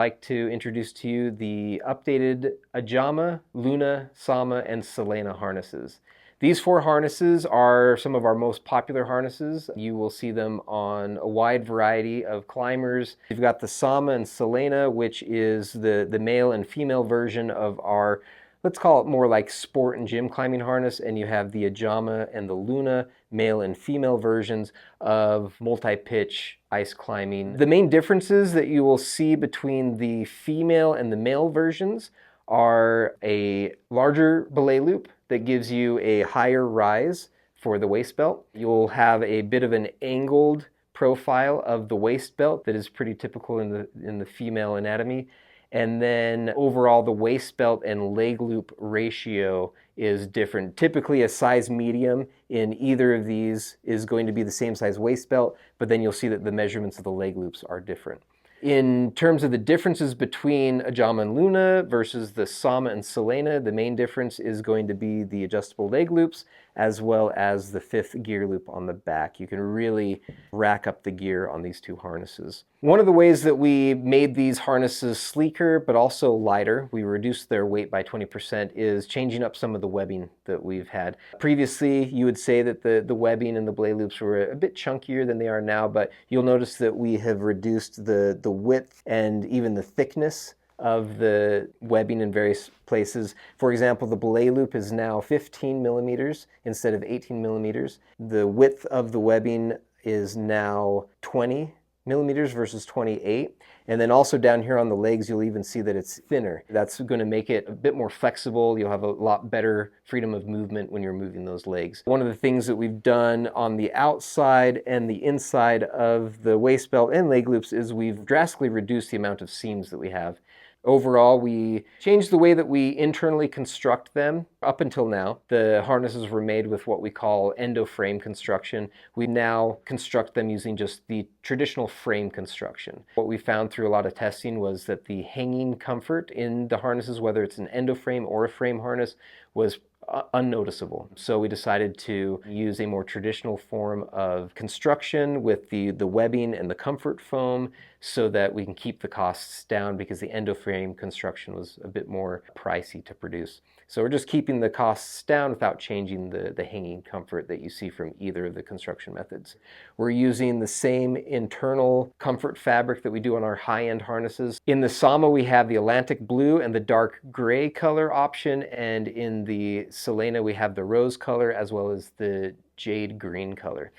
I'd like to introduce to you the updated Adjama, Luna, Sama, and Selena harnesses. These four harnesses are some of our most popular harnesses. You will see them on a wide variety of climbers. You've got the Sama and Selena, which is the male and female version of our, let's call it more like sport and gym climbing harness, and you have the Adjama and the Luna, male and female versions of multi-pitch ice climbing. The main differences that you will see between the female and the male versions are a larger belay loop that gives you a higher rise for the waist belt. You'll have a bit of an angled profile of the waist belt that is pretty typical in the female anatomy. And then overall, the waist belt and leg loop ratio is different. Typically, a size medium in either of these is going to be the same size waist belt, but then you'll see that the measurements of the leg loops are different. In terms of the differences between Adjama and Luna versus the Sama and Selena, the main difference is going to be the adjustable leg loops as well as the fifth gear loop on the back. You can really rack up the gear on these two harnesses. One of the ways that we made these harnesses sleeker but also lighter, we reduced their weight by 20%, is changing up some of the webbing that we've had. Previously, you would say that the webbing and the belay loops were a bit chunkier than they are now, but you'll notice that we have reduced the width and even the thickness of the webbing in various places. For example, the belay loop is now 15 millimeters instead of 18 millimeters. The width of the webbing is now 20 millimeters versus 28. And then also down here on the legs, you'll even see that it's thinner. That's going to make it a bit more flexible. You'll have a lot better freedom of movement when you're moving those legs. One of the things that we've done on the outside and the inside of the waist belt and leg loops is we've drastically reduced the amount of seams that we have. Overall, we changed the way that we internally construct them. Up until now, the harnesses were made with what we call endo frame construction. We now construct them using just the traditional frame construction. What we found through a lot of testing was that the hanging comfort in the harnesses, whether it's an endo frame or a frame harness, was unnoticeable. So we decided to use a more traditional form of construction with the webbing and the comfort foam so that we can keep the costs down, because the endo frame construction was a bit more pricey to produce. So we're just keeping the costs down without changing the hanging comfort that you see from either of the construction methods. We're using the same internal comfort fabric that we do on our high-end harnesses. In the Sama, we have the Atlantic blue and the dark gray color option, and in the Selena, we have the rose color as well as the jade green color.